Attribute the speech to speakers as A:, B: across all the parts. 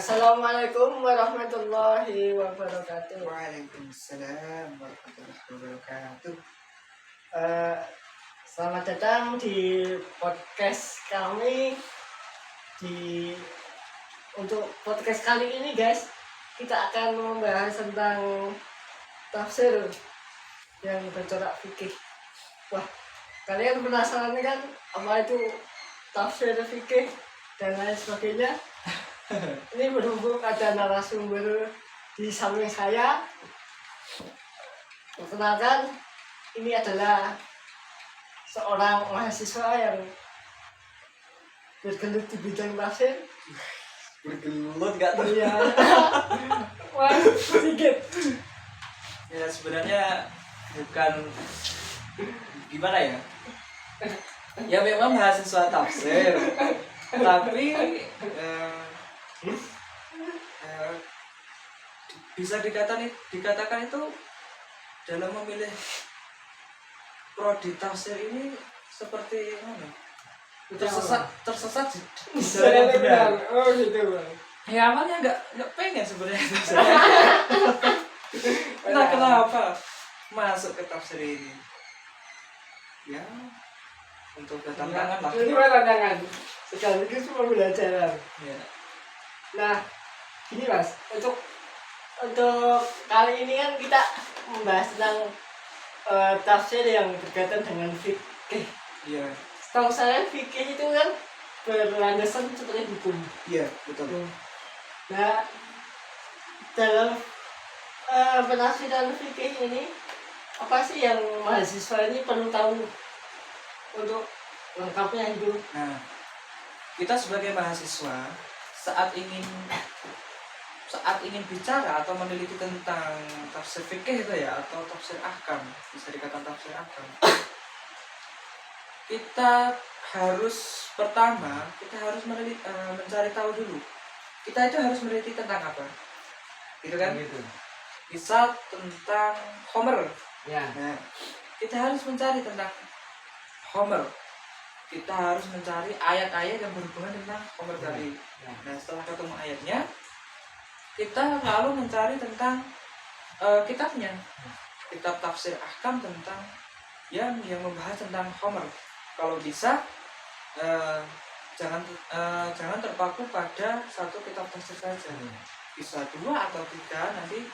A: Assalamualaikum warahmatullahi wabarakatuh.
B: Waalaikumsalam warahmatullahi wabarakatuh.
A: Eh, Selamat datang di podcast kami. Untuk podcast kali ini, guys, kita akan membahas tentang tafsir yang bercorak fikih. Wah, kalian penasaran kan apa itu tafsir fikih dan lain sebagainya? Ini berhubung ada narasumber di samping saya. Perkenalkan, ini adalah seorang mahasiswa yang bergelut di bidang tafsir.
B: Bergelut gak tuh?
A: Iya. Wah, sedikit.
B: Ya sebenarnya bukan gimana ya? Ya memang mahasiswa tafsir, tapi bisa dikatakan itu dalam memilih prodi tafsir ini seperti mana? Tersesat di jalan yang benar.
A: Oh gitu, Bang.
B: Ya awalnya nggak pengen sebenarnya entah kenapa masuk ke tafsir ini. Ya untuk tantangan lah.
A: Ini tantangan. Sekaligus pembelajaran.
B: Ya.
A: Nah, ini Mas, untuk kali ini kan kita membahas tentang tafsir yang berkaitan dengan fikih.
B: Iya.
A: Setahu saya fikih itu kan berlandasan seperti hukum.
B: Iya betul.
A: Nah, dalam penafsiran fikih ini apa sih yang mahasiswa ini perlu tahu untuk lengkapnya itu?
B: Nah, kita sebagai mahasiswa saat ingin bicara atau meneliti tentang tafsir fikih itu ya, atau tafsir ahkam, bisa dikatakan tafsir ahkam, kita harus mencari tahu dulu kita itu harus meneliti tentang apa, gitu kan? Gitu. Misal tentang Homer,
A: Ya.
B: nah, kita harus mencari tentang Homer, kita harus mencari ayat-ayat yang berhubungan tentang Homer tadi. Nah, setelah ketemu ayatnya, kita lalu mencari tentang kitabnya, kitab tafsir ahkam tentang yang membahas tentang Homer. Kalau bisa jangan terpaku pada satu kitab tafsir saja, bisa 2 atau 3, nanti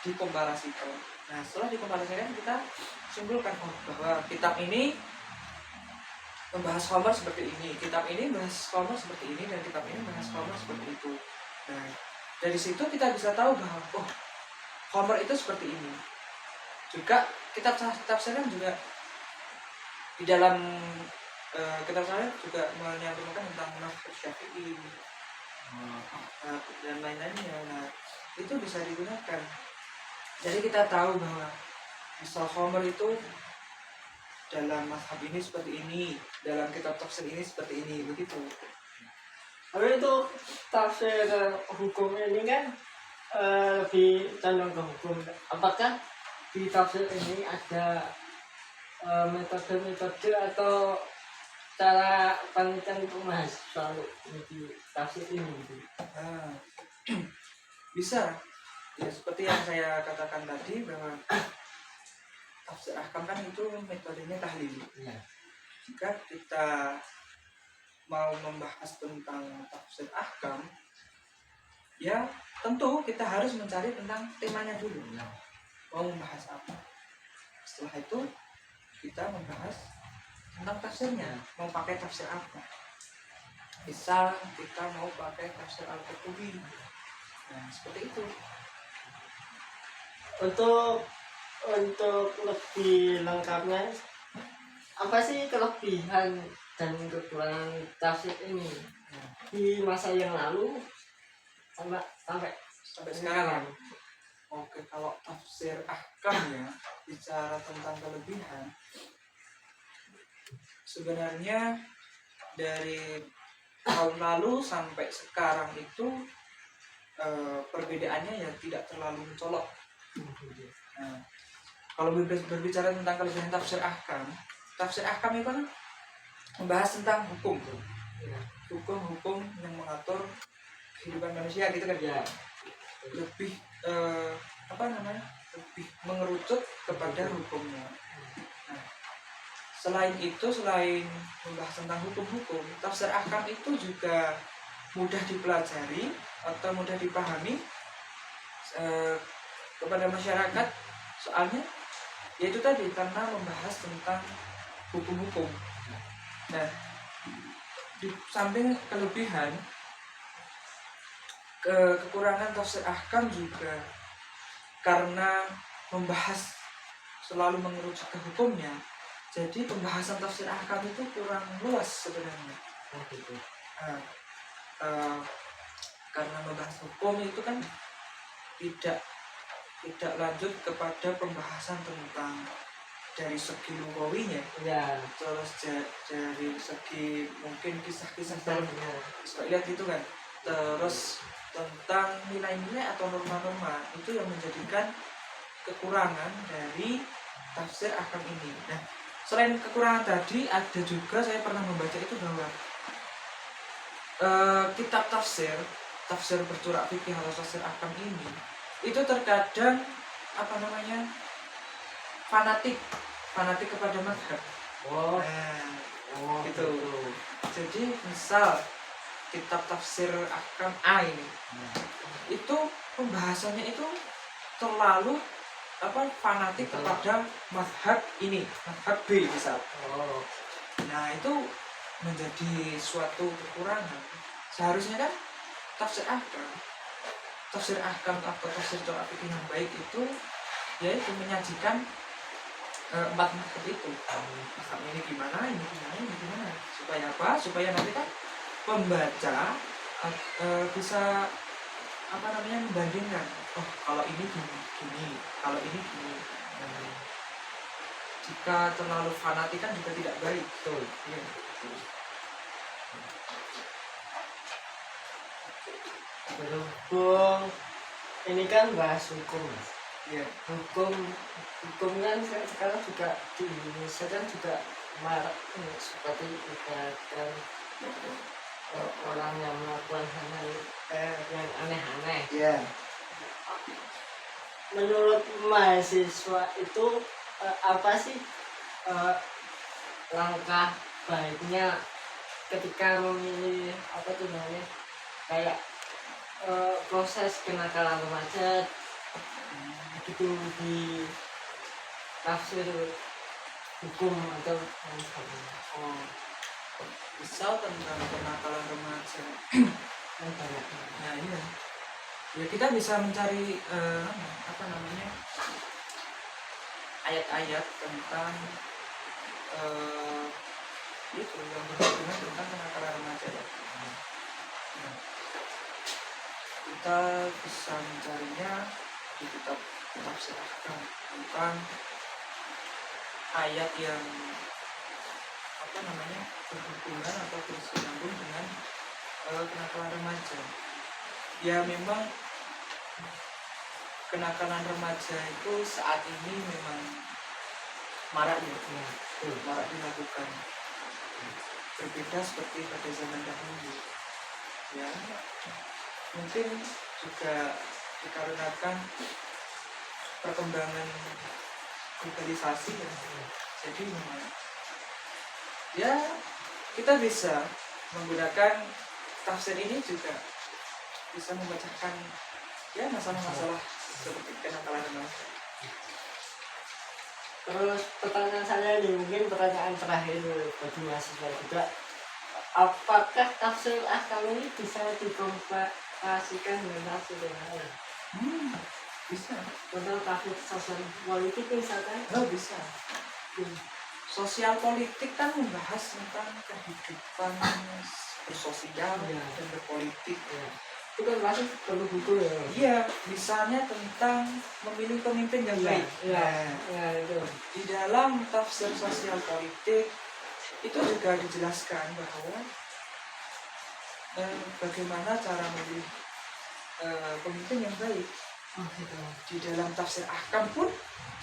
B: dikomparasikan. Nah, setelah dikomparasikan kita simpulkan bahwa kitab ini membahas Homer seperti ini, kitab ini membahas Homer seperti ini, dan kitab ini membahas Homer seperti itu. Nah, dari situ kita bisa tahu bahwa Homer itu seperti ini. Juga kitab tafsir kan juga di dalam kitab saya juga menyampaikan tentang nafsu Syafi'i dan lain-lainnya. Nah, itu bisa digunakan. Jadi kita tahu bahwa misal Homer itu dalam mazhab ini seperti ini, dalam kitab tafsir ini seperti ini, begitu.
A: Tapi itu tafsir hukum ini kan lebih condong ke hukum. Apakah di tafsir ini ada metode-metode atau cara penelitian untuk mahasiswa di tafsir ini gitu?
B: Bisa ya, seperti yang saya katakan tadi bahwa tafsir ahkam kan itu metodenya tahlil.
A: Ya.
B: Jika kita mau membahas tentang tafsir ahkam, ya tentu kita harus mencari tentang temanya dulu. Mau membahas apa? Setelah itu kita membahas tentang tafsirnya, mau pakai tafsir apa. Misal kita mau pakai tafsir Al-Qurtubi, nah seperti itu.
A: Untuk lebih lengkapnya, apa sih kelebihan dan kekurangan tafsir ini di masa yang lalu sampai
B: sekarang? Oke, kalau tafsir ahkam ya, bicara tentang kelebihan, sebenarnya dari tahun lalu sampai sekarang itu perbedaannya ya tidak terlalu mencolok. Nah, kalau berbicara tentang kelebihan tafsir ahkam itu kan membahas tentang hukum yang mengatur kehidupan manusia gitu kan,
A: Ya.
B: lebih lebih mengerucut kepada hukumnya. Nah, selain itu, selain membahas tentang hukum-hukum, tafsir ahkam itu juga mudah dipelajari atau mudah dipahami kepada masyarakat, soalnya yaitu tadi karena membahas tentang hukum-hukum. Nah, di samping kelebihan, kekurangan tafsir ahkam juga karena membahas selalu mengerucut ke hukumnya, jadi pembahasan tafsir ahkam itu kurang luas sebenarnya.
A: Gitu.
B: Nah, karena membahas hukum itu kan tidak lanjut kepada pembahasan tentang dari segi lugawinya,
A: Ya.
B: terus dari segi mungkin kisah-kisah dalam
A: Misalnya.
B: Israeliat gitu kan, terus tentang nilai-nilai atau norma-norma itu yang menjadikan kekurangan dari tafsir ahkam ini. Nah, selain kekurangan tadi, ada juga saya pernah membaca itu bahwa kitab tafsir bercorak fikih atau tafsir ahkam ini itu terkadang fanatik kepada mazhab.
A: Oh.
B: Nah, gitu. Jadi misal kitab tafsir ahkam A ini, itu pembahasannya itu terlalu fanatik kepada mazhab ini, mazhab B misal.
A: Oh.
B: Nah, itu menjadi suatu kekurangan. Seharusnya kan tafsir ahkam atau tafsir corak fikih yang baik itu yaitu menyajikan empat mazhab itu. Mazhab ini gimana, ini gimana. Supaya apa? Supaya nanti kan pembaca bisa membandingkan. Oh, kalau ini gini, kalau ini gini. Jika terlalu fanatik kan juga tidak baik.
A: Betul.
B: Ya.
A: Berhubung ini kan bahas hukum, Mas.
B: Ya.
A: Hukum kan sekarang juga di Indonesia kan juga marak seperti ibaratkan orang yang melakukan hal yang aneh-aneh.
B: Ya.
A: Menurut mahasiswa itu apa sih langkah baiknya ketika memilih kayak proses kenakalan remaja begitu di tafsir hukum atau lain sebagainya.
B: Oh, misal tentang kenakalan remaja.
A: Kan banyak.
B: Nah, iya. Ya, kita bisa mencari ayat-ayat tentang itu yang berhubungan tentang kenakalan remaja. Nah, kita bisa mencarinya di kitab tafsir ahkam tentang ayat yang berhubungan atau bersinggungan dengan kenakalan remaja. Ya, memang kenakalan remaja itu saat ini memang marak dilakukan. Berbeda seperti pada zaman dahulu. Ya, mungkin juga dikarenakan perkembangan globalisasi ya. Jadi memang ya kita bisa menggunakan tafsir ini juga bisa memecahkan ya masalah-masalah seperti kenakalan remaja.
A: Terus pertanyaan saya ini mungkin pertanyaan terakhir bagi mahasiswa juga, apakah tafsir ahkam ini bisa dikomparasikan dengan tafsir yang lain?
B: Bisa.
A: Contoh tafsir sosial politik misalkan?
B: Oh, bisa. Sosial politik kan membahas tentang kehidupan bersosial dan berpolitik.
A: Ya. Itu kan pasti perlu buku ya.
B: Iya, misalnya tentang memilih pemimpin yang baik.
A: Itu.
B: Di dalam tafsir sosial politik itu juga dijelaskan bahwa bagaimana cara memilih pemimpin yang baik.
A: Gitu.
B: Di dalam tafsir ahkam pun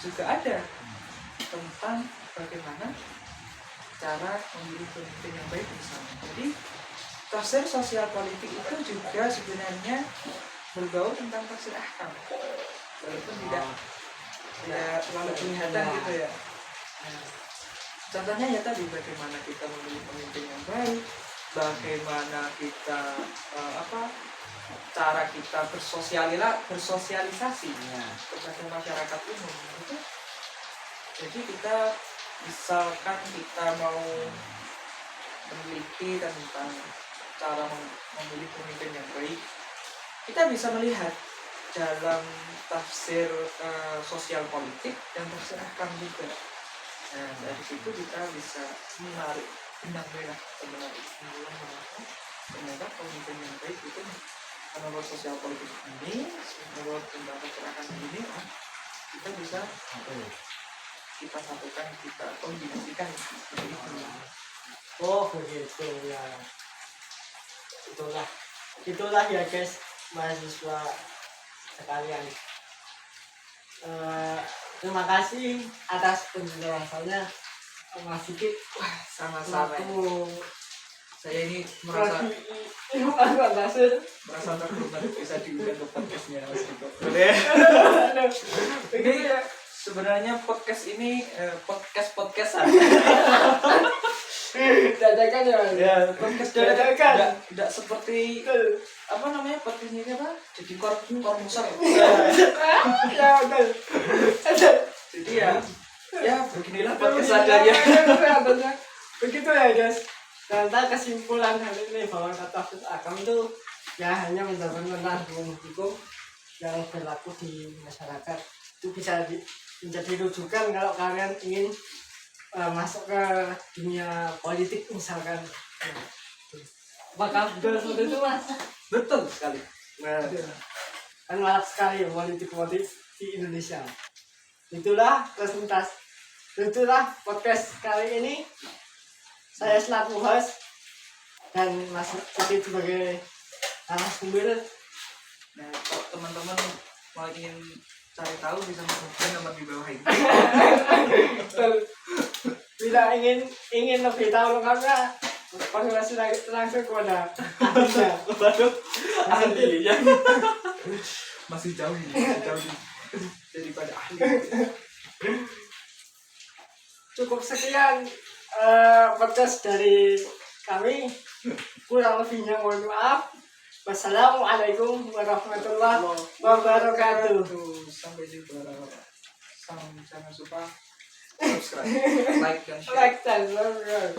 B: juga ada tentang bagaimana cara memilih pemimpin yang baik misalnya. Jadi tafsir sosial politik itu juga sebenarnya berbau tentang tafsir ahkam, walaupun tidak terlalu kelihatan gitu ya. Nah, contohnya ya tadi bagaimana kita memilih pemimpin yang baik, bagaimana kita cara kita bersosialisasi kepada masyarakat umum itu. Jadi kita misalkan kita mau meneliti tentang cara memilih pemimpin yang baik, kita bisa melihat dalam tafsir sosial politik dan tafsir ahkam juga. Nah, dari situ kita bisa menarik benang merah sebenarnya. Ternyata pemimpin yang baik itu menurut sosial politik ini, menurut tentang tafsir ahkam ini, kita bisa kita satukan, kita kombinasikan seperti itu.
A: Oh begitu ya. Itulah ya guys, mahasiswa sekalian. Terima kasih atas penjelasannya Mas Sigit.
B: Sama-sama.
A: Aku
B: Saya ini merasa terhormat bisa diundang ke podcastnya Mas Diko. Ini sebenarnya podcast ini podcastan.
A: Dadakan ya.
B: Podcast
A: dadakan.
B: Tidak seperti apa namanya podcastnya ini apa? Jadi kormuser.
A: Ya betul.
B: Jadi ya beginilah podcast adanya.
A: Begitu ya guys. Tentang kesimpulan hari ini bahwa tafsir ahkam itu ya hanya benar-benar hukum yang berlaku di masyarakat. Itu bisa menjadi rujukan kalau kalian ingin masuk ke dunia politik misalkan. Apakah betul seperti itu Mas?
B: Betul sekali.
A: Nah, kan marak sekali politik di Indonesia. Itulah podcast kali ini. Saya selaku host dan Mas Sigit sebagai narasumber.
B: Nah, kalau teman-teman mau ingin cari tahu bisa menghubungi nomor di bawah ini.
A: Bila ingin lebih tahu lengkapnya, konsultasi langsung kepada ahlinya.
B: Ahlinya masih jauh daripada ahli.
A: Cukup sekian podcast dari kami. Kurang lebihnya mohon maaf. Wassalamualaikum warahmatullahi wabarakatuh.
B: Sampai jumpa. Jangan lupa subscribe, like dan share.
A: Like dan subscribe.